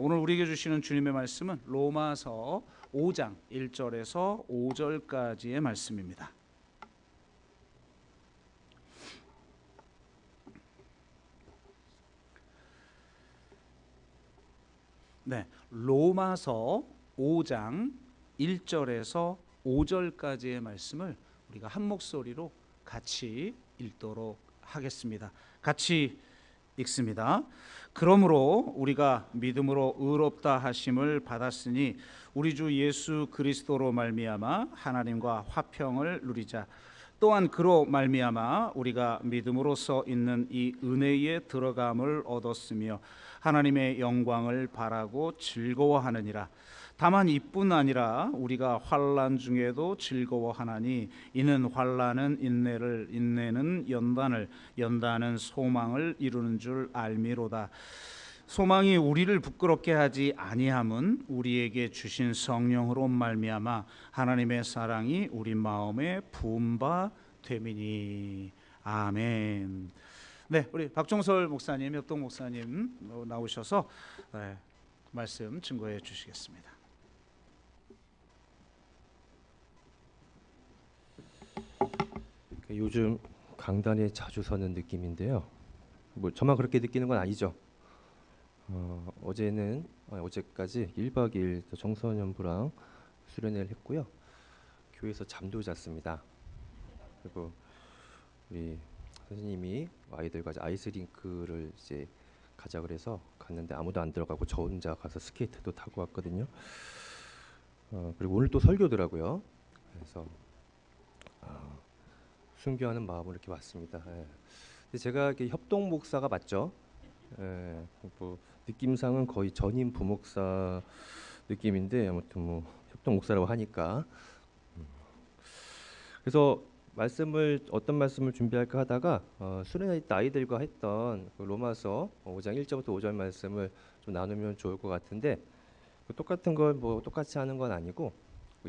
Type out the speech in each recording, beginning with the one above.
오늘 우리에게 주시는 주님의 말씀은 로마서 5장 1절에서 5절까지의 말씀입니다. 네, 로마서 5장 1절에서 5절까지의 말씀을 우리가 한 목소리로 같이 읽도록 하겠습니다. 같이 읽습니다. 그러므로 우리가 믿음으로 의롭다 하심을 받았으니 우리 주 예수 그리스도로 말미암아 하나님과 화평을 누리자. 또한 그로 말미암아 우리가 믿음으로써 있는 이 은혜에 들어감을 얻었으며 하나님의 영광을 바라고 즐거워하느니라. 다만 이뿐 아니라 우리가 환난 중에도 즐거워하나니 이는 환난은 인내를, 인내는 연단을, 연단은 소망을 이루는 줄 알미로다. 소망이 우리를 부끄럽게 하지 아니함은 우리에게 주신 성령으로 말미암아 하나님의 사랑이 우리 마음에 부은 바 됨이니. 아멘. 네, 우리 박종설 목사님, 협동 목사님 나오셔서 말씀 증거해 주시겠습니다. 요즘 강단에 자주 서는 느낌인데요. 뭐 저만 그렇게 느끼는 건 아니죠. 어제까지 1박 2일 청소년부랑 수련회를 했고요. 교회에서 잠도 잤습니다. 그리고 우리 선생님이 아이들과 아이스링크를 이제 가자 그래서 갔는데 아무도 안 들어가고 저 혼자 가서 스케이트도 타고 왔거든요. 그리고 오늘 또 설교더라고요. 그래서 순교하는 마음으로 이렇게 왔습니다. 근데 제가 이렇게 협동 목사가 맞죠? 뭐 느낌상은 거의 전임 부목사 느낌인데 아무튼 뭐 협동 목사라고 하니까 그래서 어떤 말씀을 준비할까 하다가 수련회 때 아이들과 했던 그 로마서 5장 1절부터 5절 말씀을 좀 나누면 좋을 것 같은데 똑같은 걸 뭐 똑같이 하는 건 아니고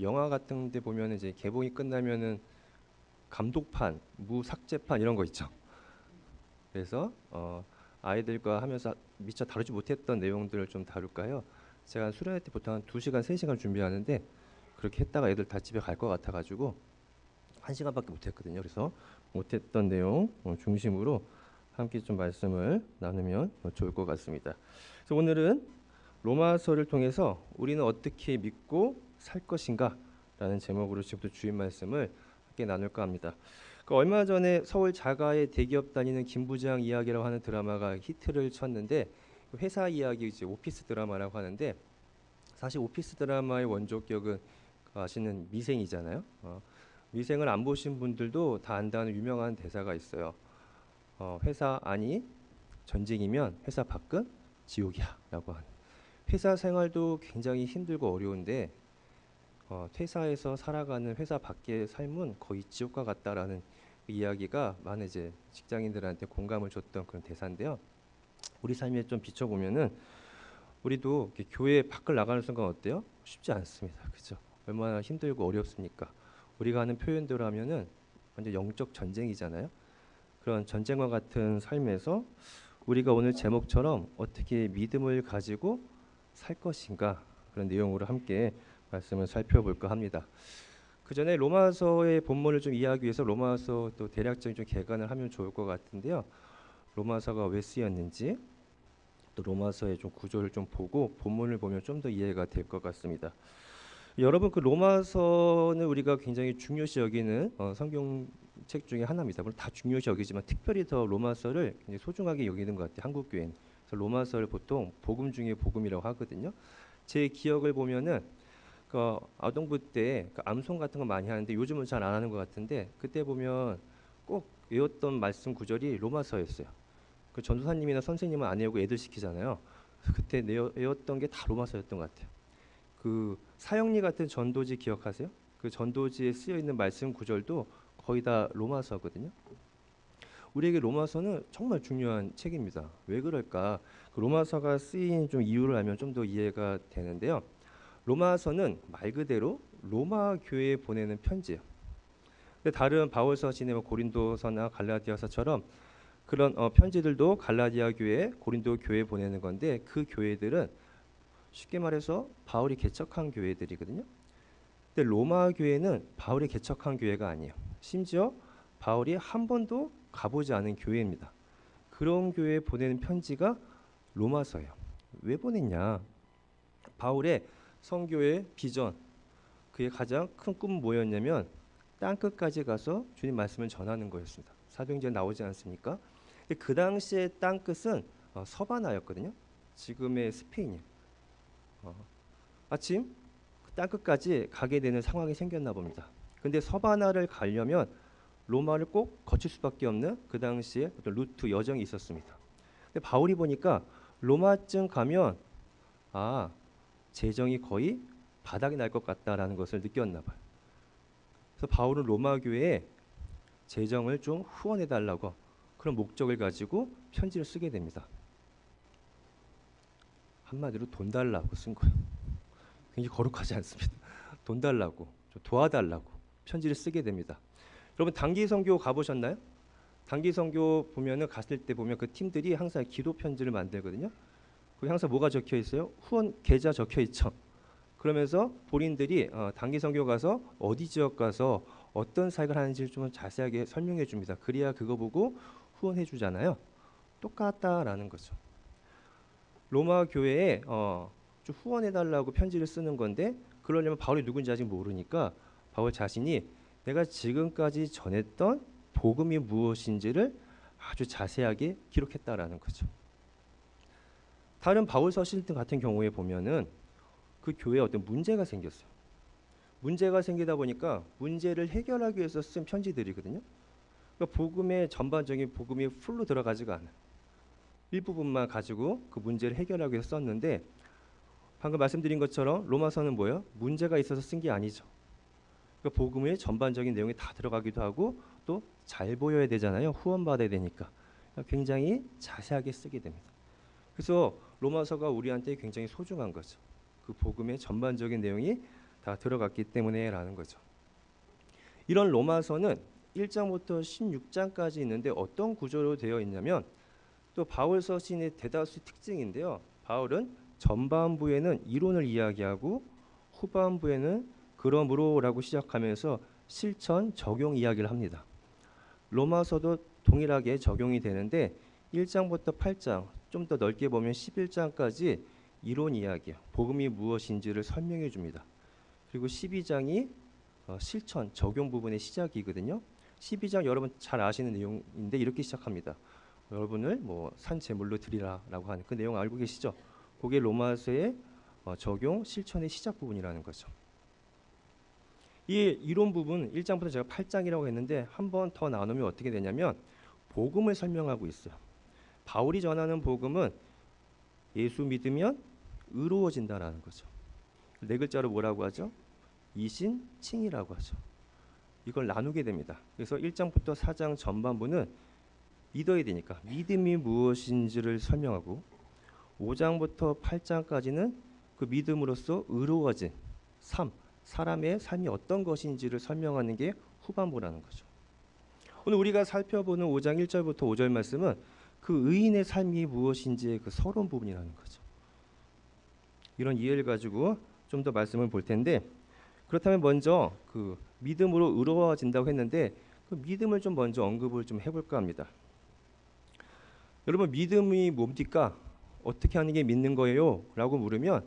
영화 같은 데 보면 이제 개봉이 끝나면은 감독판, 무삭제판 이런 거 있죠. 그래서 아이들과 하면서 미처 다루지 못했던 내용들을 좀 다룰까요? 제가 수련회 때 보통 한 2시간, 3시간 준비하는데 그렇게 했다가 애들 다 집에 갈 것 같아가지고 1시간밖에 못했거든요. 그래서 못했던 내용 중심으로 함께 좀 말씀을 나누면 좋을 것 같습니다. 그래서 오늘은 로마서를 통해서 우리는 어떻게 믿고 살 것인가 라는 제목으로 지금부터 주인 말씀을 함께 나눌까 합니다. 얼마 전에 서울 자가의 대기업 다니는 김 부장 이야기라고 하는 드라마가 히트를 쳤는데 회사 이야기 이제 오피스 드라마라고 하는데 사실 오피스 드라마의 원조격은 아시는 미생이잖아요. 미생을 안 보신 분들도 다 안다는 유명한 대사가 있어요. 회사 안이 전쟁이면 회사 밖은 지옥이야라고 하는. 회사 생활도 굉장히 힘들고 어려운데 퇴사해서 살아가는 회사 밖의 삶은 거의 지옥과 같다라는 이야기가 많은 이제 직장인들한테 공감을 줬던 그런 대사인데요. 우리 삶에 좀 비춰보면은 우리도 교회 밖을 나가는 순간 어때요? 쉽지 않습니다. 그죠? 얼마나 힘들고 어렵습니까? 우리가 하는 표현대로 하면은 완전 영적 전쟁이잖아요. 그런 전쟁과 같은 삶에서 우리가 오늘 제목처럼 어떻게 믿음을 가지고 살 것인가 그런 내용으로 함께 말씀을 살펴볼까 합니다. 그 전에 로마서의 본문을 좀 이해하기 위해서 로마서 또 대략적인 좀 개관을 하면 좋을 것 같은데요. 로마서가 왜 쓰였는지 또 로마서의 좀 구조를 좀 보고 본문을 보면 좀 더 이해가 될 것 같습니다. 여러분 그 로마서는 우리가 굉장히 중요시 여기는 성경책 중에 하나입니다. 물론 다 중요시 여기지만 특별히 더 로마서를 굉장히 소중하게 여기는 것 같아요. 한국 교회는. 그래서 로마서를 보통 복음 중에 복음이라고 하거든요. 제 기억을 보면은 아동부 때 암송 같은 거 많이 하는데 요즘은 잘 안 하는 것 같은데 그때 보면 꼭 외웠던 말씀 구절이 로마서였어요. 그 전도사님이나 선생님은 안 외우고 애들 시키잖아요. 그때 외웠던 게 다 로마서였던 것 같아요. 그 사형리 같은 전도지 기억하세요? 그 전도지에 쓰여 있는 말씀 구절도 거의 다 로마서거든요. 우리에게 로마서는 정말 중요한 책입니다. 왜 그럴까? 그 로마서가 쓰인 좀 이유를 알면 좀 더 이해가 되는데요. 로마서는 말 그대로 로마 교회에 보내는 편지예요. 근데 다른 바울서 지내 고린도서나 갈라디아서처럼 그런 편지들도 갈라디아 교회, 고린도 교회에 보내는 건데 그 교회들은 쉽게 말해서 바울이 개척한 교회들이거든요. 근데 로마 교회는 바울이 개척한 교회가 아니에요. 심지어 바울이 한 번도 가보지 않은 교회입니다. 그런 교회에 보내는 편지가 로마서예요. 왜 보냈냐? 바울의 선교의 비전, 그의 가장 큰 꿈은 뭐였냐면 땅 끝까지 가서 주님 말씀을 전하는 거였습니다. 사도행전에 나오지 않습니까? 근데 그 당시의 땅 끝은 서바나였거든요. 지금의 스페인이에요. 마침 그 땅 끝까지 가게 되는 상황이 생겼나 봅니다. 근데 서바나를 가려면 로마를 꼭 거칠 수밖에 없는 그 당시에 어떤 루트 여정이 있었습니다. 근데 바울이 보니까 로마쯤 가면 재정이 거의 바닥이 날 것 같다라는 것을 느꼈나 봐요. 그래서 바울은 로마 교회에 재정을 좀 후원해 달라고 그런 목적을 가지고 편지를 쓰게 됩니다. 한마디로 돈 달라고 쓴 거예요. 굉장히 거룩하지 않습니다. 돈 달라고, 좀 도와달라고 편지를 쓰게 됩니다. 여러분 단기 선교 가보셨나요? 단기 선교 보면은 갔을 때 보면 그 팀들이 항상 기도 편지를 만들거든요. 거기 항상 뭐가 적혀 있어요? 후원 계좌 적혀 있죠. 그러면서 본인들이 단기 선교 가서 어디 지역 가서 어떤 사역을 하는지 좀 자세하게 설명해 줍니다. 그래야 그거 보고 후원해 주잖아요. 똑같다라는 거죠. 로마 교회에 좀 후원해 달라고 편지를 쓰는 건데 그러려면 바울이 누군지 아직 모르니까 바울 자신이 내가 지금까지 전했던 복음이 무엇인지를 아주 자세하게 기록했다라는 거죠. 다른 바울 서신 같은 경우에 보면은 그 교회에 어떤 문제가 생겼어요. 문제가 생기다 보니까 문제를 해결하기 위해서 쓴 편지들이거든요. 그러니까 복음의 전반적인 복음이 풀로 들어가지가 않아요. 일부분만 가지고 그 문제를 해결하기 위해서 썼는데 방금 말씀드린 것처럼 로마서는 뭐예요? 문제가 있어서 쓴 게 아니죠. 그러니까 복음의 전반적인 내용이 다 들어가기도 하고 또 잘 보여야 되잖아요. 후원받아야 되니까. 굉장히 자세하게 쓰게 됩니다. 그래서 로마서가 우리한테 굉장히 소중한 거죠. 그 복음의 전반적인 내용이 다 들어갔기 때문에라는 거죠. 이런 로마서는 1장부터 16장까지 있는데 어떤 구조로 되어 있냐면 또 바울 서신의 대다수 특징인데요. 바울은 전반부에는 이론을 이야기하고 후반부에는 그러므로라고 시작하면서 실천 적용 이야기를 합니다. 로마서도 동일하게 적용이 되는데 1장부터 8장 좀 더 넓게 보면 11장까지 이론 이야기요. 복음이 무엇인지를 설명해 줍니다. 그리고 12장이 실천 적용 부분의 시작이거든요. 12장 여러분 잘 아시는 내용인데 이렇게 시작합니다. 여러분을 산 제물로 드리라라고 하는 그 내용 알고 계시죠? 그게 로마서의 적용 실천의 시작 부분이라는 거죠. 이 이론 부분 1장부터 제가 8장이라고 했는데 한 번 더 나누면 어떻게 되냐면 복음을 설명하고 있어요. 바울이 전하는 복음은 예수 믿으면 의로워진다라는 거죠. 네 글자로 뭐라고 하죠? 이신칭이라고 하죠. 이걸 나누게 됩니다. 그래서 1장부터 4장 전반부는 믿어야 되니까 믿음이 무엇인지를 설명하고 5장부터 8장까지는 그 믿음으로써 의로워진 삶, 사람의 삶이 어떤 것인지를 설명하는 게 후반부라는 거죠. 오늘 우리가 살펴보는 5장 1절부터 5절 말씀은 그 의인의 삶이 무엇인지의 그 서론 부분이라는 거죠. 이런 이해를 가지고 좀 더 말씀을 볼 텐데 그렇다면 먼저 그 믿음으로 의로워진다고 했는데 그 믿음을 좀 먼저 언급을 좀 해볼까 합니다. 여러분 믿음이 뭡니까? 어떻게 하는 게 믿는 거예요? 라고 물으면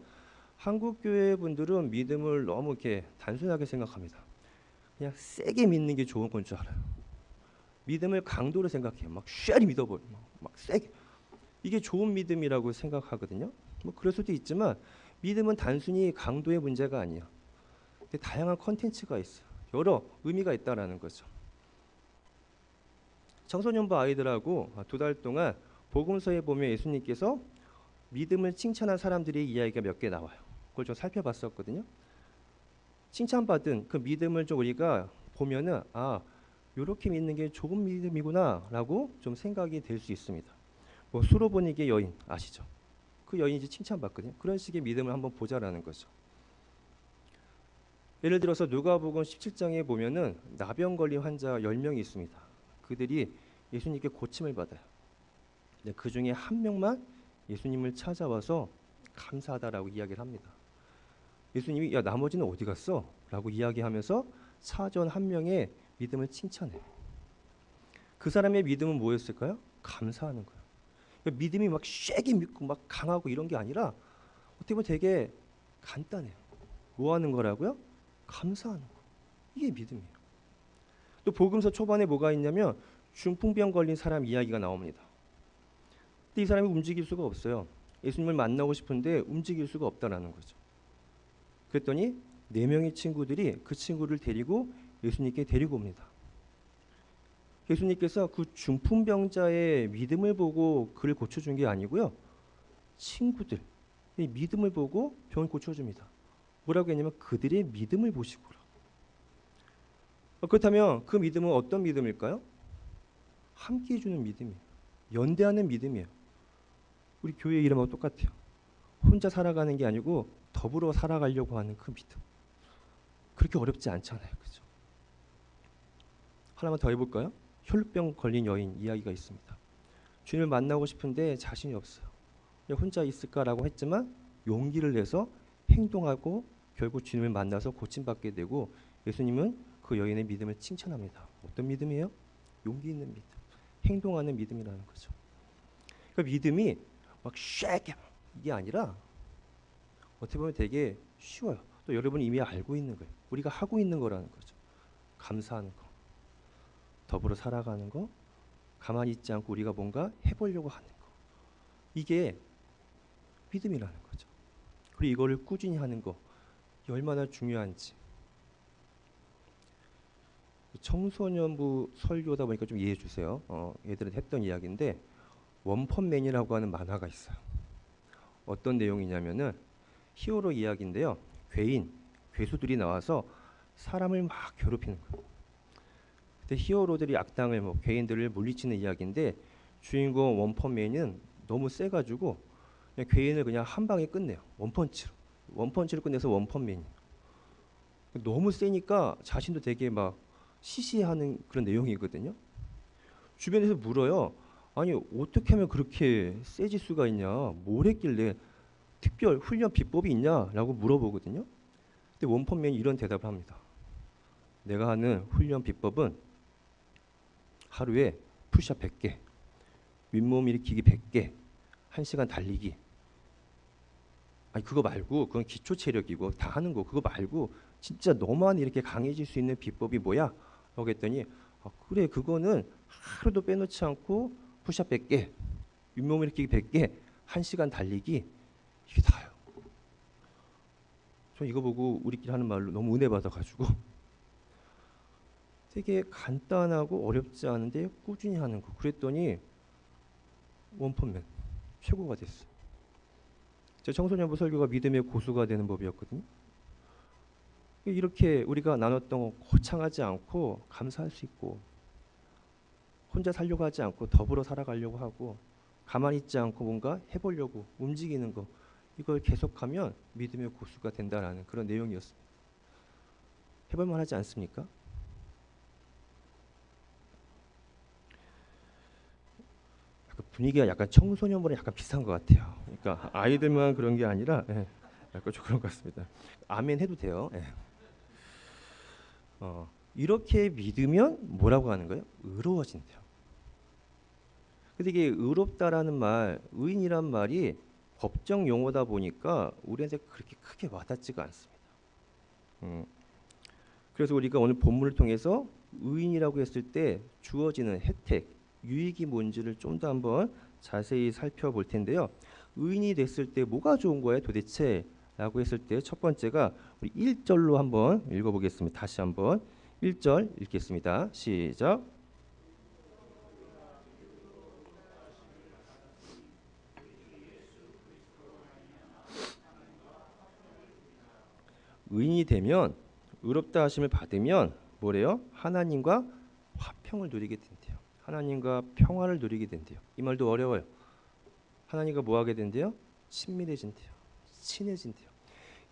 한국 교회 분들은 믿음을 너무 이렇게 단순하게 생각합니다. 그냥 세게 믿는 게 좋은 건 줄 알아요. 믿음을 강도로 생각해요. 막 쉐리 믿어버려. 막 세게. 이게 좋은 믿음이라고 생각하거든요. 그럴 수도 있지만 믿음은 단순히 강도의 문제가 아니에요. 근데 다양한 컨텐츠가 있어요. 여러 의미가 있다라는 거죠. 청소년부 아이들하고 2달 동안 복음서에 보면 예수님께서 믿음을 칭찬한 사람들의 이야기가 몇 개 나와요. 그걸 좀 살펴봤었거든요. 칭찬받은 그 믿음을 좀 우리가 보면은 이렇게 믿는 게 좋은 믿음이구나라고 좀 생각이 될 수 있습니다. 수로보니게 여인 아시죠? 그 여인이 이제 칭찬받거든요. 그런 식의 믿음을 한번 보자라는 거죠. 예를 들어서 누가복음 17장에 보면은 나병 걸린 환자 10명이 있습니다. 그들이 예수님께 고침을 받아요. 그 중에 한 명만 예수님을 찾아와서 감사하다라고 이야기를 합니다. 예수님이 야 나머지는 어디 갔어? 라고 이야기하면서 사전 한 명의 믿음을 칭찬해. 그 사람의 믿음은 뭐였을까요? 감사하는 거예요. 그러니까 믿음이 막 쉐게 믿고 막 강하고 이런 게 아니라 어떻게 보면 되게 간단해요. 뭐 하는 거라고요? 감사하는 거. 이게 믿음이에요. 또 복음서 초반에 뭐가 있냐면 중풍병 걸린 사람 이야기가 나옵니다. 근데 이 사람이 움직일 수가 없어요. 예수님을 만나고 싶은데 움직일 수가 없다라는 거죠. 그랬더니 4명의 친구들이 그 친구를 데리고 예수님께 데리고 옵니다. 예수님께서 그 중풍병자의 믿음을 보고 그를 고쳐준 게 아니고요. 친구들의 믿음을 보고 병을 고쳐줍니다. 뭐라고 했냐면 그들의 믿음을 보시고라. 그렇다면 그 믿음은 어떤 믿음일까요? 함께 해주는 믿음이에요. 연대하는 믿음이에요. 우리 교회 이름하고 똑같아요. 혼자 살아가는 게 아니고 더불어 살아가려고 하는 그 믿음. 그렇게 어렵지 않잖아요. 그죠? 하나만 더 해볼까요? 혈루병 걸린 여인 이야기가 있습니다. 주님을 만나고 싶은데 자신이 없어요. 그냥 혼자 있을까라고 했지만 용기를 내서 행동하고 결국 주님을 만나서 고침받게 되고 예수님은 그 여인의 믿음을 칭찬합니다. 어떤 믿음이에요? 용기 있는 믿음. 행동하는 믿음이라는 거죠. 그러니까 믿음이 막 쉐게 이게 아니라 어떻게 보면 되게 쉬워요. 또 여러분이 이미 알고 있는 거예요. 우리가 하고 있는 거라는 거죠. 감사하는 거. 더불어 살아가는 거. 가만히 있지 않고 우리가 뭔가 해보려고 하는 거. 이게 믿음이라는 거죠. 그리고 이거를 꾸준히 하는 거. 이게 얼마나 중요한지. 청소년부 설교다 보니까 좀 이해해 주세요. 얘들한테 했던 이야기인데 원펀맨이라고 하는 만화가 있어요. 어떤 내용이냐면은 히어로 이야기인데요. 괴수들이 나와서 사람을 막 괴롭히는 거예요. 그때 히어로들이 악당을 괴인들을 물리치는 이야기인데 주인공 원펀맨은 너무 세가지고 그냥 괴인을 그냥 한 방에 끝내요. 원펀치로 끝내서 원펀맨이에요. 너무 세니까 자신도 되게 막 시시하는 그런 내용이거든요. 주변에서 물어요. 아니 어떻게 하면 그렇게 세질 수가 있냐? 뭘 했길래 특별 훈련 비법이 있냐라고 물어보거든요. 근데 원펀맨이 이런 대답을 합니다. 내가 하는 훈련 비법은 하루에 푸시업 100개, 윗몸 일으키기 100개, 1시간 달리기. 아니 그거 말고 그건 기초 체력이고 다 하는 거 그거 말고 진짜 너만 이렇게 강해질 수 있는 비법이 뭐야? 라고 했더니 그래 그거는 하루도 빼놓지 않고 푸시업 100개, 윗몸 일으키기 100개, 1시간 달리기 이게 다예요. 저 이거 보고 우리끼리 하는 말로 너무 은혜 받아가지고 되게 간단하고 어렵지 않은데 꾸준히 하는 거. 그랬더니 원펀맨 최고가 됐어요. 제 청소년부 설교가 믿음의 고수가 되는 법이었거든요. 이렇게 우리가 나눴던 거 거창하지 않고 감사할 수 있고 혼자 살려고 하지 않고 더불어 살아가려고 하고 가만히 있지 않고 뭔가 해보려고 움직이는 거 이걸 계속하면 믿음의 고수가 된다라는 그런 내용이었습니다. 해볼만 하지 않습니까? 분위기가 약간 청소년부랑 약간 비슷한 것 같아요. 그러니까 아이들만 그런 게 아니라 약간 좀 그런 것 같습니다. 아멘 해도 돼요. 이렇게 믿으면 뭐라고 하는 거예요? 의로워진대요. 근데 이게 의롭다라는 말, 의인이란 말이 법정 용어다 보니까 우리한테 그렇게 크게 와닿지가 않습니다. 그래서 우리가 오늘 본문을 통해서 의인이라고 했을 때 주어지는 혜택, 유익이 뭔지를 좀 더 한번 자세히 살펴볼 텐데요. 의인이 됐을 때 뭐가 좋은 거예요 도대체? 라고 했을 때 첫 번째가 우리 1절로 한번 읽어보겠습니다. 다시 한번 1절 읽겠습니다. 시작. 의인이 되면 의롭다 하심을 받으면 뭐래요? 하나님과 화평을 누리게 된대요. 하나님과 평화를 누리게 된대요. 이 말도 어려워요. 하나님과 뭐 하게 된대요? 친밀해진대요. 친해진대요.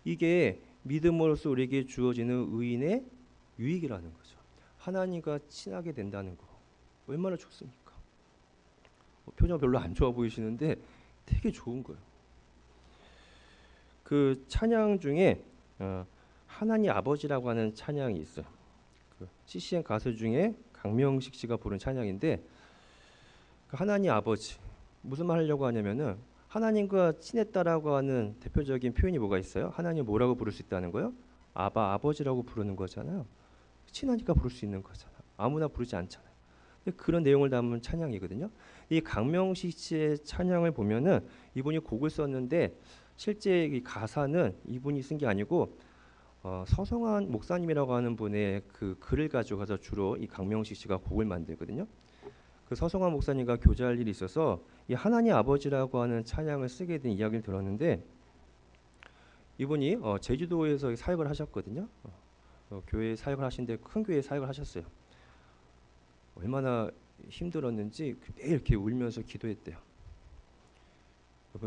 이게 믿음으로써 우리에게 주어지는 의인의 유익이라는 거죠. 하나님과 친하게 된다는 거 얼마나 좋습니까? 표정 별로 안 좋아 보이시는데 되게 좋은 거예요. 그 찬양 중에 하나님 아버지라고 하는 찬양이 있어요. 그 CCM 가수 중에 강명식 씨가 부른 찬양인데 그 하나님 아버지 무슨 말 하려고 하냐면은 하나님과 친했다라고 하는 대표적인 표현이 뭐가 있어요? 하나님 뭐라고 부를 수 있다는 거요? 아바 아버지라고 부르는 거잖아요. 친하니까 부를 수 있는 거잖아. 아무나 부르지 않잖아요. 그런 내용을 담은 찬양이거든요. 이 강명식 씨의 찬양을 보면은 이분이 곡을 썼는데 실제 이 가사는 이분이 쓴 게 아니고 서성한 목사님이라고 하는 분의 그 글을 가져가서 주로 이 강명식 씨가 곡을 만들거든요. 그 서성한 목사님과 교제할 일이 있어서 이 하나님 아버지라고 하는 찬양을 쓰게 된 이야기를 들었는데 이분이 제주도에서 사역을 하셨거든요. 교회 사역을 하시는데 큰 교회 사역을 하셨어요. 얼마나 힘들었는지 매일 이렇게 울면서 기도했대요.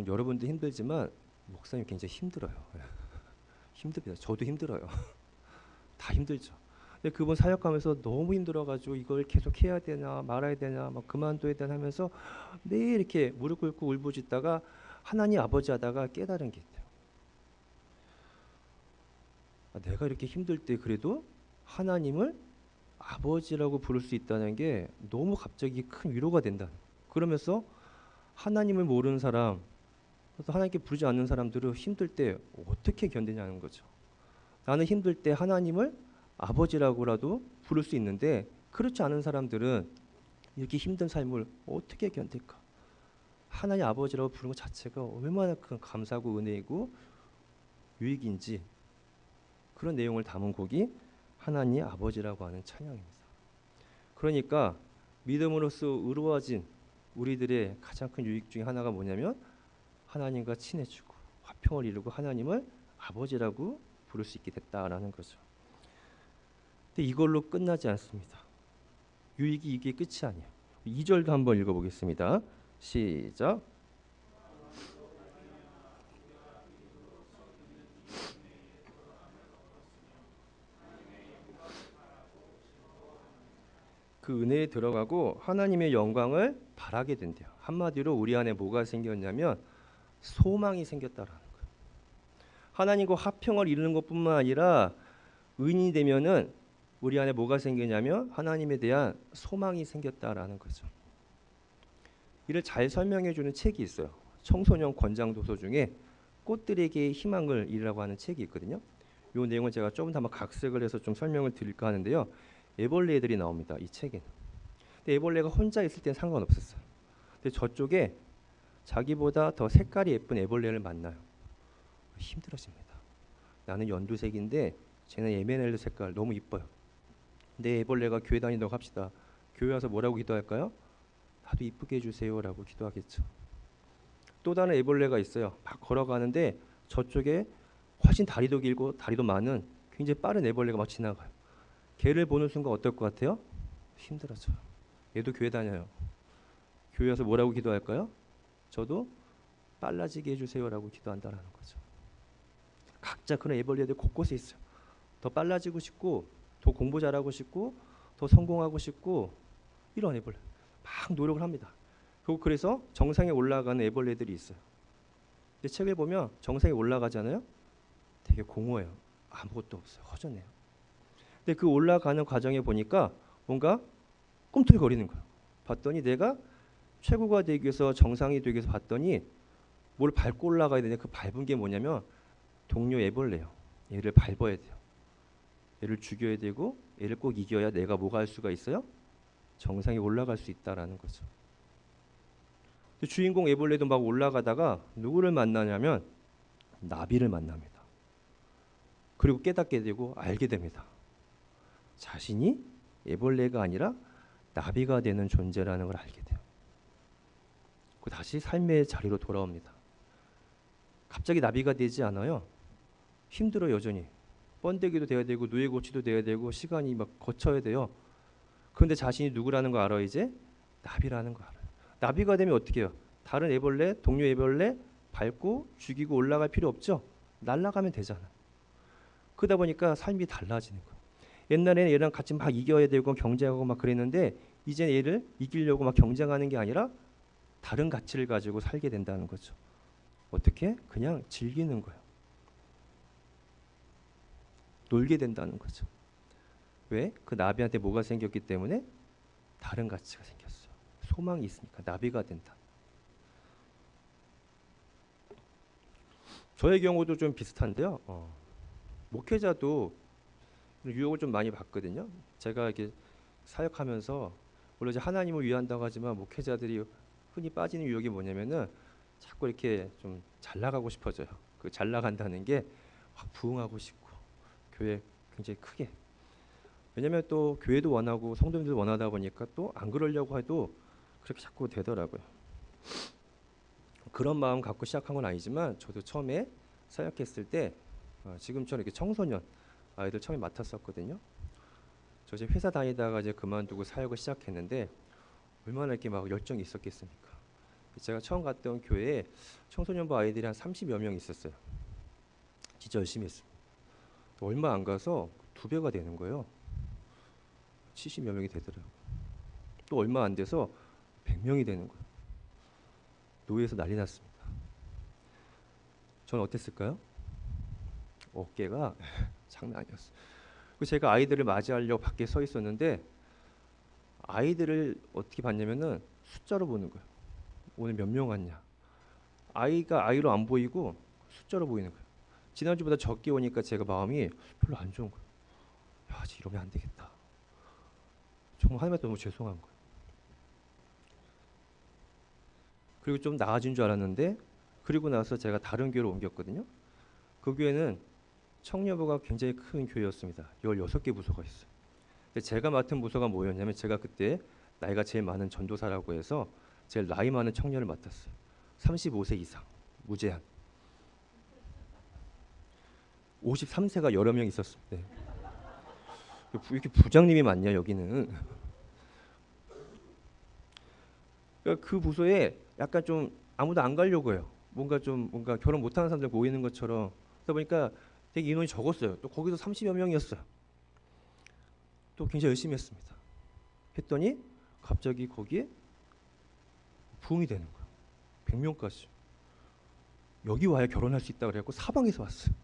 여러분도 힘들지만 목사님 굉장히 힘들어요. 힘듭니다. 저도 힘들어요. 다 힘들죠. 근데 그분 사역하면서 너무 힘들어가지고 이걸 계속 해야 되나 말아야 되나 막 그만둬야 되나 하면서 매일 이렇게 무릎 꿇고 울부짖다가 하나님 아버지 하다가 깨달은 게 있대요. 내가 이렇게 힘들 때 그래도 하나님을 아버지라고 부를 수 있다는 게 너무 갑자기 큰 위로가 된다. 그러면서 하나님을 모르는 사람, 또 하나님께 부르지 않는 사람들은 힘들 때 어떻게 견디냐는 거죠. 나는 힘들 때 하나님을 아버지라고라도 부를 수 있는데 그렇지 않은 사람들은 이렇게 힘든 삶을 어떻게 견딜까? 하나님 아버지라고 부르는 것 자체가 얼마나 큰 감사고 은혜이고 유익인지 그런 내용을 담은 곡이 하나님 아버지라고 하는 찬양입니다. 그러니까 믿음으로써 의로워진 우리들의 가장 큰 유익 중에 하나가 뭐냐면 하나님과 친해지고 화평을 이루고 하나님을 아버지라고 부를 수 있게 됐다라는 거죠. 근데 이걸로 끝나지 않습니다. 유익이 이게 끝이 아니에요. 2절도 한번 읽어보겠습니다. 시작. 그 은혜에 들어가고 하나님의 영광을 바라게 된대요. 한마디로 우리 안에 뭐가 생겼냐면 소망이 생겼다라는 거예요. 하나님과 화평을 이루는 것뿐만 아니라 의인이 되면은 우리 안에 뭐가 생기냐면 하나님에 대한 소망이 생겼다라는 거죠. 이를 잘 설명해 주는 책이 있어요. 청소년 권장 도서 중에 꽃들에게 희망을 이루라고 하는 책이 있거든요. 이 내용을 제가 조금 더 한번 각색을 해서 좀 설명을 드릴까 하는데요. 애벌레 애들이 나옵니다. 이 책에는. 근데 애벌레가 혼자 있을 땐 상관없었어요. 근데 저쪽에 자기보다 더 색깔이 예쁜 애벌레를 만나요. 힘들어집니다. 나는 연두색인데 쟤는 에메랄드 색깔 너무 이뻐요. 내 애벌레가 교회 다닌다고 합시다. 교회 와서 뭐라고 기도할까요? 나도 이쁘게 해주세요라고 기도하겠죠. 또 다른 애벌레가 있어요. 막 걸어가는데 저쪽에 훨씬 다리도 길고 다리도 많은 굉장히 빠른 애벌레가 막 지나가요. 걔를 보는 순간 어떨 것 같아요? 힘들어져요. 얘도 교회 다녀요. 교회 와서 뭐라고 기도할까요? 저도 빨라지게 해주세요라고 기도한다라는 거죠. 각자 그런 애벌레들 곳곳에 있어요. 더 빨라지고 싶고 더 공부 잘하고 싶고 더 성공하고 싶고 이런 애벌레 막 노력을 합니다. 그리고 그래서 정상에 올라가는 애벌레들이 있어요. 근데 책을 보면 정상에 올라가잖아요. 되게 공허해요. 아무것도 없어요. 허전해요. 근데 그 올라가는 과정에 보니까 뭔가 꿈틀거리는 거예요. 봤더니 내가 최고가 되기 위해서 정상이 되기 위해서 봤더니 뭘 밟고 올라가야 되냐. 그 밟은 게 뭐냐면 동료 애벌레요. 얘를 밟아야 돼요. 얘를 죽여야 되고 얘를 꼭 이겨야 내가 뭐가 할 수가 있어요? 정상에 올라갈 수 있다라는 거죠. 주인공 애벌레도 막 올라가다가 누구를 만나냐면 나비를 만납니다. 그리고 깨닫게 되고 알게 됩니다. 자신이 애벌레가 아니라 나비가 되는 존재라는 걸 알게 돼요. 그 다시 삶의 자리로 돌아옵니다. 갑자기 나비가 되지 않아요. 힘들어 여전히. 번데기도 돼야 되고 누에고치도 돼야 되고 시간이 막 거쳐야 돼요. 그런데 자신이 누구라는 거 알아 이제? 나비라는 거 알아요. 나비가 되면 어떻게 해요? 다른 애벌레, 동료 애벌레 밟고 죽이고 올라갈 필요 없죠. 날아가면 되잖아. 그러다 보니까 삶이 달라지는 거예요. 옛날에는 얘랑 같이 막 이겨야 되고 경쟁하고 막 그랬는데 이제 얘를 이기려고 막 경쟁하는 게 아니라 다른 가치를 가지고 살게 된다는 거죠. 어떻게? 그냥 즐기는 거예요. 놀게 된다는 거죠. 왜? 그 나비한테 뭐가 생겼기 때문에 다른 가치가 생겼어요. 소망이 있으니까 나비가 된다. 저의 경우도 좀 비슷한데요. 목회자도 유혹을 좀 많이 받거든요. 제가 이렇게 사역하면서 물론 이제 하나님을 위한다고 하지만 목회자들이 흔히 빠지는 유혹이 뭐냐면은 자꾸 이렇게 좀 잘 나가고 싶어져요. 그 잘 나간다는 게 확 부흥하고 싶고 교회 굉장히 크게. 왜냐면 또 교회도 원하고 성도님들도 원하다 보니까 또 안 그러려고 해도 그렇게 자꾸 되더라고요. 그런 마음 갖고 시작한 건 아니지만 저도 처음에 사역했을 때 지금처럼 이렇게 청소년 아이들 처음에 맡았었거든요. 저 이제 회사 다니다가 이제 그만두고 사역을 시작했는데 얼마나 이렇게 막 열정이 있었겠습니까? 제가 처음 갔던 교회에 청소년부 아이들이 한 30여 명 있었어요. 진짜 열심히 했어요. 얼마 안 가서 2배가 되는 거예요. 70여 명이 되더라고요. 또 얼마 안 돼서 100명이 되는 거예요. 노예에서 난리 났습니다. 저는 어땠을까요? 어깨가 장난 아니었어요. 그리고 제가 아이들을 맞이하려고 밖에 서 있었는데 아이들을 어떻게 봤냐면은 숫자로 보는 거예요. 오늘 몇 명 왔냐. 아이가 아이로 안 보이고 숫자로 보이는 거예요. 지난주보다 적게 오니까 제가 마음이 별로 안 좋은 거예요. 야, 이러면 안 되겠다. 정말 하나님한테 너무 죄송한 거예요. 그리고 좀 나아진 줄 알았는데 그리고 나서 제가 다른 교회로 옮겼거든요. 그 교회는 청년부가 굉장히 큰 교회였습니다. 16개 부서가 있어요. 근데 제가 맡은 부서가 뭐였냐면 제가 그때 나이가 제일 많은 전도사라고 해서 제일 나이 많은 청년을 맡았어요. 35세 이상 무제한. 53세가 여러 명 있었습니다. 네. 이렇게 부장님이 많냐 여기는. 그러니까 그 부서에 약간 좀 아무도 안 가려고 해요. 뭔가 결혼 못하는 사람들 모이는 것처럼. 그러다 보니까 되게 인원이 적었어요. 또 거기서 30여 명이었어요. 또 굉장히 열심히 했습니다. 했더니 갑자기 거기에 부흥이 되는 거예요. 100명까지. 여기 와야 결혼할 수 있다 그래갖고 사방에서 왔어요.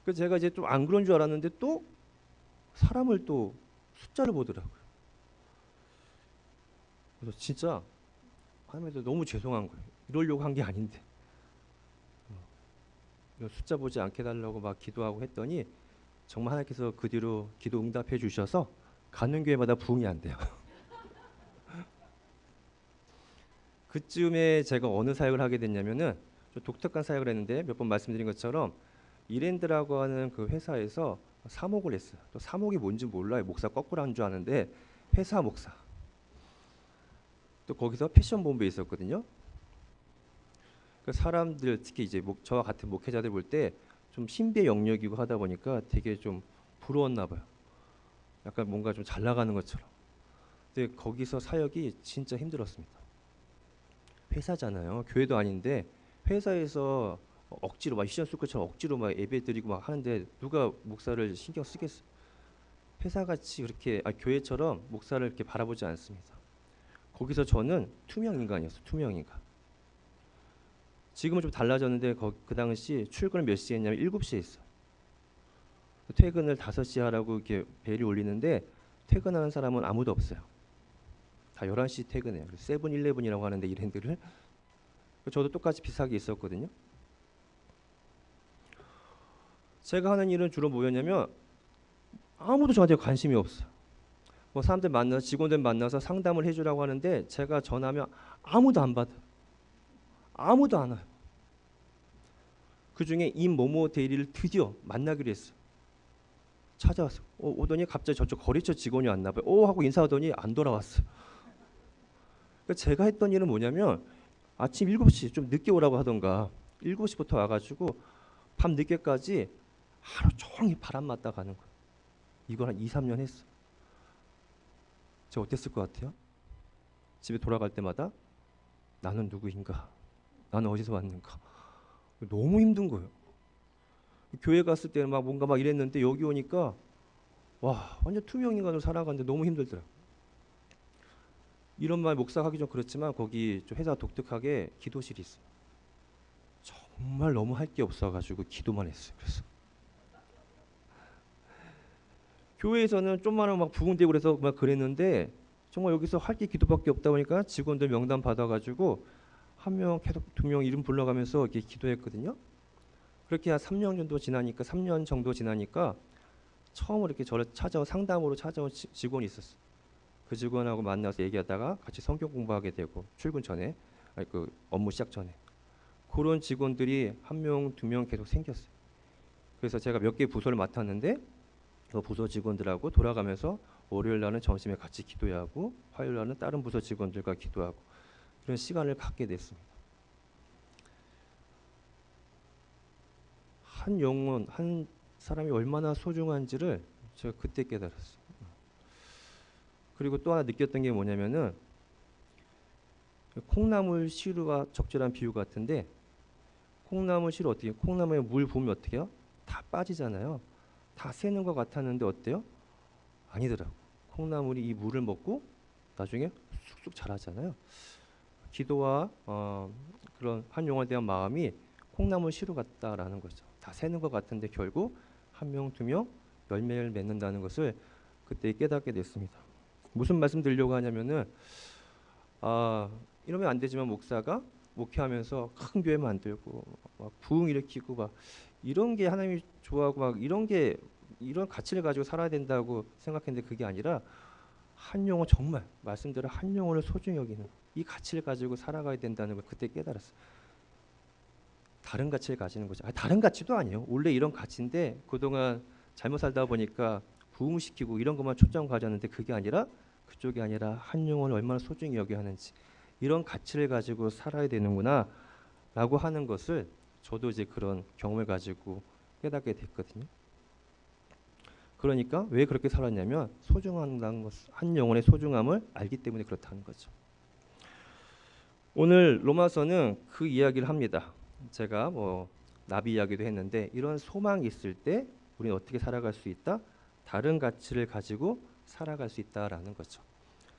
그래서 제가 이제 좀 안 그런 줄 알았는데 또 사람을 또 숫자를 보더라고요. 그래서 진짜 하나님한테 너무 죄송한 거예요. 이러려고 한 게 아닌데 숫자 보지 않게 달라고 막 기도하고 했더니 정말 하나님께서 그 뒤로 기도 응답해 주셔서 가는 교회마다 부흥이 안 돼요. 그쯤에 제가 어느 사역을 하게 됐냐면은 좀 독특한 사역을 했는데 몇 번 말씀드린 것처럼 이랜드라고 하는 그 회사에서 사목을 했어요. 또 사목이 뭔지 몰라요. 목사 거꾸로 한 줄 아는데 회사 목사. 또 거기서 패션 본부에 있었거든요. 그 사람들 특히 이제 저와 같은 목회자들 볼 때 좀 신비의 영역이고 하다 보니까 되게 좀 부러웠나 봐요. 약간 뭔가 좀 잘 나가는 것처럼. 근데 거기서 사역이 진짜 힘들었습니다. 회사잖아요. 교회도 아닌데 회사에서 억지로 막 시즌스쿨처럼 억지로 막 예배 드리고 막 하는데 누가 목사를 신경 쓰겠어요? 회사같이 그렇게 교회처럼 목사를 이렇게 바라보지 않습니다. 거기서 저는 투명 인간이었어요. 투명 인간. 지금은 좀 달라졌는데 그 당시 출근을 몇 시에 했냐면 7시에 했어요. 퇴근을 5시에 하라고 이렇게 벨이 울리는데 퇴근하는 사람은 아무도 없어요. 다 11시 퇴근해요. 세븐일레븐이라고 하는데 이랜드를. 저도 똑같이 비슷하게 있었거든요. 제가 하는 일은 주로 뭐였냐면 아무도 저한테 관심이 없어요. 뭐 사람들 만나서 직원들 만나서 상담을 해주라고 하는데 제가 전화하면 아무도 안 받아요. 아무도 안 와요. 그중에 임모모 대리를 드디어 만나기로 했어요. 찾아왔어요. 오더니 갑자기 저쪽 거래처 직원이 왔나 봐요. 하고 인사하더니 안 돌아왔어요. 그러니까 제가 했던 일은 뭐냐면 아침 7시 좀 늦게 오라고 하던가 7시부터 와가지고 밤 늦게까지 하루 종일 바람 맞다 가는 거예요. 이걸 한 2, 3년 했어요. 제가 어땠을 것 같아요? 집에 돌아갈 때마다 나는 누구인가? 나는 어디서 왔는가? 너무 힘든 거예요. 교회 갔을 때는 막 뭔가 막 이랬는데 여기 오니까 와 완전 투명 인간으로 살아가는데 너무 힘들더라고요. 이런 말 목사 하기 좀 그렇지만 거기 좀 회사 독특하게 기도실이 있어요. 정말 정말 너무 할 게 없어가지고 기도만 했어요. 그래서 교회에서는 좀만 막 부흥되고 그래서 막 그랬는데 정말 여기서 할 게 기도밖에 없다 보니까 직원들 명단 받아가지고 한 명 계속 두 명 이름 불러가면서 이렇게 기도했거든요. 그렇게 한 3년 정도 지나니까 3년 정도 지나니까 처음으로 이렇게 저를 찾아온 상담으로 찾아온 직원이 있었어요. 그 직원하고 만나서 얘기하다가 같이 성경 공부하게 되고 출근 전에 아니 그 업무 시작 전에 그런 직원들이 한 명, 두 명 계속 생겼어요. 그래서 제가 몇 개 부서를 맡았는데 그 부서 직원들하고 돌아가면서 월요일 날은 점심에 같이 기도하고 화요일 날은 다른 부서 직원들과 기도하고 그런 시간을 갖게 됐습니다. 한 영혼, 한 사람이 얼마나 소중한지를 제가 그때 깨달았어요. 그리고 또 하나 느꼈던 게 뭐냐면은 콩나물 시루가 적절한 비유 같은데 콩나물 시루 어떻게 콩나물에 물 부으면 어떻게 해요? 다 빠지잖아요. 다 새는 것 같았는데 어때요? 아니더라고. 콩나물이 이 물을 먹고 나중에 쑥쑥 자라잖아요. 기도와 그런 한 영혼에 대한 마음이 콩나물 시루 같다라는 거죠. 다 새는 것 같은데 결국 한 명, 두 명 열매를 맺는다는 것을 그때 깨닫게 됐습니다. 무슨 말씀 드리려고 하냐면은 이러면 안 되지만 목사가 목회하면서 큰 교회 만들고 막 부흥 일으키고 막 이런 게 하나님이 좋아하고 막 이런 가치를 가지고 살아야 된다고 생각했는데 그게 아니라 한 영혼 정말 말씀대로 한 영혼을 소중히 여기는 이 가치를 가지고 살아가야 된다는 걸 그때 깨달았어요. 다른 가치를 가지는 거죠. 다른 가치도 아니에요. 원래 이런 가치인데 그동안 잘못 살다 보니까 부흥시키고 이런 것만 초점 가졌는데 그게 아니라 그쪽이 아니라 한 영혼을 얼마나 소중히 여겨야 하는지 이런 가치를 가지고 살아야 되는구나 라고 하는 것을 저도 이제 그런 경험을 가지고 깨닫게 됐거든요. 그러니까 왜 그렇게 살았냐면 소중한 것, 한 영혼의 소중함을 알기 때문에 그렇다는 거죠. 오늘 로마서는 그 이야기를 합니다. 제가 뭐 나비 이야기도 했는데 이런 소망이 있을 때 우리는 어떻게 살아갈 수 있다? 다른 가치를 가지고 살아갈 수 있다라는 거죠.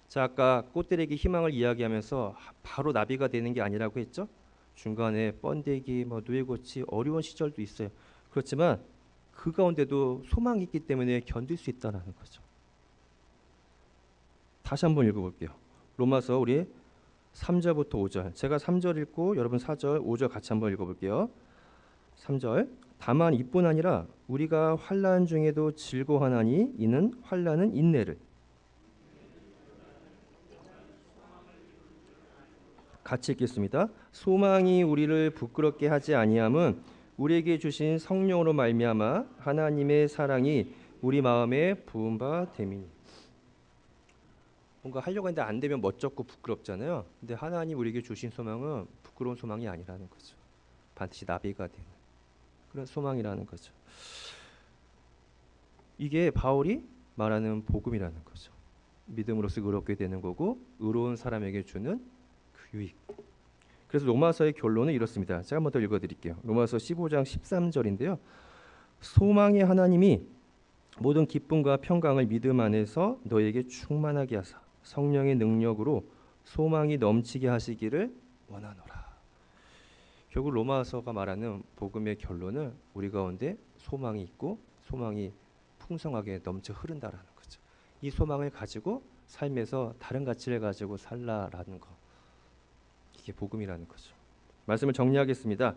자, 아까 꽃들에게 희망을 이야기하면서 바로 나비가 되는 게 아니라고 했죠. 중간에 번데기, 뭐 누에고치 어려운 시절도 있어요. 그렇지만 그 가운데도 소망이 있기 때문에 견딜 수 있다라는 거죠. 다시 한번 읽어볼게요. 로마서 우리 3절부터 5절. 제가 3절 읽고 여러분 4절, 5절 같이 한번 읽어볼게요. 3절. 다만 이뿐 아니라 우리가 환난 중에도 즐거워하나니 이는 환난은 인내를 같이 읽겠습니다. 소망이 우리를 부끄럽게 하지 아니함은 우리에게 주신 성령으로 말미암아 하나님의 사랑이 우리 마음에 부은 바 됨이니. 뭔가 하려고 했는데 안 되면 멋쩍고 부끄럽잖아요. 근데 하나님 우리에게 주신 소망은 부끄러운 소망이 아니라는 거죠. 반드시 나비가 되는 그런 소망이라는 거죠. 이게 바울이 말하는 복음이라는 거죠. 믿음으로써 의롭게 되는 거고 의로운 사람에게 주는 그 유익. 그래서 로마서의 결론은 이렇습니다. 제가 한번 더 읽어드릴게요. 로마서 15장 13절인데요. 소망의 하나님이 모든 기쁨과 평강을 믿음 안에서 너에게 충만하게 하사 성령의 능력으로 소망이 넘치게 하시기를 원하노라. 결국 로마서가 말하는 복음의 결론은 우리 가운데 소망이 있고 소망이 풍성하게 넘쳐 흐른다라는 거죠. 이 소망을 가지고 삶에서 다른 가치를 가지고 살라라는 거. 이게 복음이라는 거죠. 말씀을 정리하겠습니다.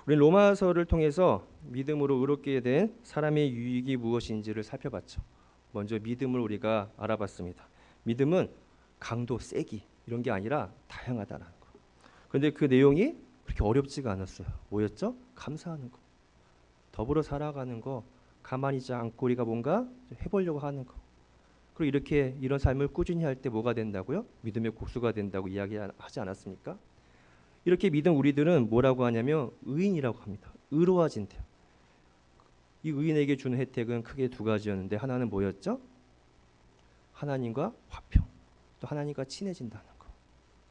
우리 로마서를 통해서 믿음으로 의롭게 된 사람의 유익이 무엇인지를 살펴봤죠. 먼저 믿음을 우리가 알아봤습니다. 믿음은 강도, 세기 이런 게 아니라 다양하다라는 거. 그런데 그 내용이 그렇게 어렵지가 않았어요. 뭐였죠? 감사하는 거, 더불어 살아가는 거, 가만히 있지 않고 우리가 뭔가 해보려고 하는 거. 그리고 이렇게 이런 삶을 꾸준히 할 때 뭐가 된다고요? 믿음의 고수가 된다고 이야기하지 않았습니까? 이렇게 믿은 우리들은 뭐라고 하냐면 의인이라고 합니다. 의로워진대요. 이 의인에게 주는 혜택은 크게 두 가지였는데 하나는 뭐였죠? 하나님과 화평, 또 하나님과 친해진다는 거.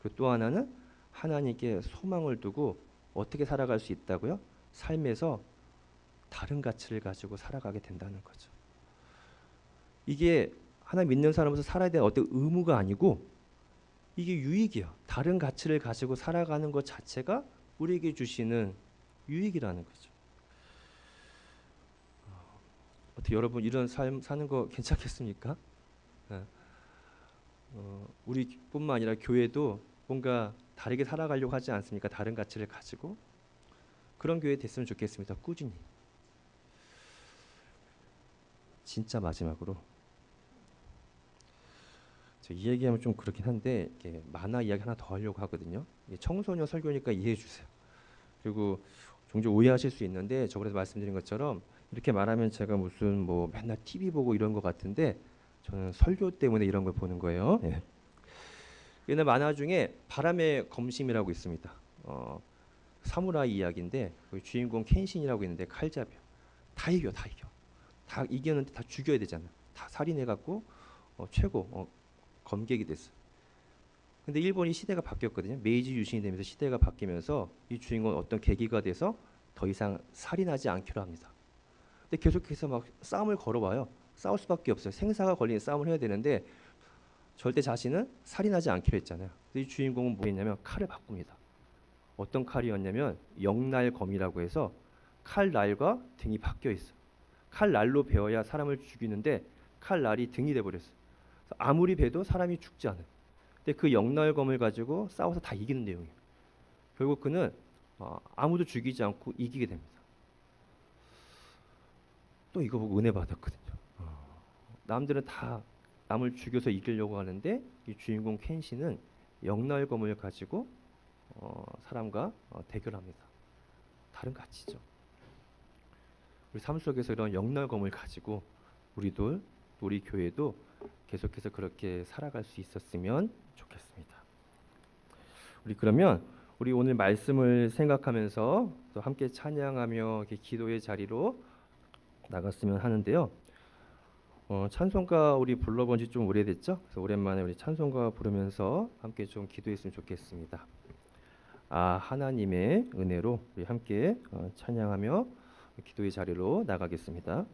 그리고 또 하나는 하나님께 소망을 두고 어떻게 살아갈 수 있다고요? 삶에서 다른 가치를 가지고 살아가게 된다는 거죠. 이게 하나님 믿는 사람으로서 살아야 되는 어떤 의무가 아니고 이게 유익이야. 다른 가치를 가지고 살아가는 것 자체가 우리에게 주시는 유익이라는 거죠. 어떻게 여러분 이런 삶 사는 거 괜찮겠습니까? 예. 우리뿐만 아니라 교회도 뭔가 다르게 살아가려고 하지 않습니까? 다른 가치를 가지고 그런 교회 됐으면 좋겠습니다. 꾸준히. 진짜 마지막으로 제가 이 얘기하면 좀 그렇긴 한데 이렇게 만화 이야기 하나 더 하려고 하거든요. 이게 청소년 설교니까 이해해 주세요. 그리고 종종 오해하실 수 있는데 저번에 말씀드린 것처럼 이렇게 말하면 제가 무슨 뭐 맨날 TV 보고 이런 것 같은데 저는 설교 때문에 이런 걸 보는 거예요. 예. 옛날 만화 중에 바람의 검심이라고 있습니다. 사무라이 이야기인데 그 주인공 켄신이라고 있는데 칼잡이요. 다 이겨, 다 이겨. 다 이겼는데 다 죽여야 되잖아. 다 살인해갖고 최고 검객이 됐어. 근데 일본이 시대가 바뀌었거든요. 메이지 유신이 되면서 시대가 바뀌면서 이 주인공은 어떤 계기가 돼서 더 이상 살인하지 않기로 합니다. 근데 계속해서 막 싸움을 걸어와요. 싸울 수밖에 없어요. 생사가 걸리는 싸움을 해야 되는데 절대 자신은 살인하지 않기로 했잖아요. 근데 이 주인공은 뭐 했냐면 칼을 바꿉니다. 어떤 칼이었냐면 영날검이라고 해서 칼날과 등이 바뀌어 있어. 칼날로 베어야 사람을 죽이는데 칼날이 등이 돼버렸어. 아무리 베도 사람이 죽지 않아요. 근데 그 영날검을 가지고 싸워서 다 이기는 내용이에요. 결국 그는 아무도 죽이지 않고 이기게 됩니다. 또 이거 보고 은혜 받았거든요. 남들은 다 남을 죽여서 이기려고 하는데 이 주인공 켄시는 영날검을 가지고 사람과 대결합니다. 다른 가치죠. 우리 삶 속에서 이런 영날검을 가지고 우리도 우리 교회도 계속해서 그렇게 살아갈 수 있었으면 좋겠습니다. 우리 그러면 우리 오늘 말씀을 생각하면서 또 함께 찬양하며 이렇게 기도의 자리로 나갔으면 하는데요. 찬송가 우리 불러본 지 좀 오래됐죠? 그래서 오랜만에 우리 찬송가 부르면서 함께 좀 기도했으면 좋겠습니다. 하나님의 은혜로 우리 함께 찬양하며 기도의 자리로 나가겠습니다.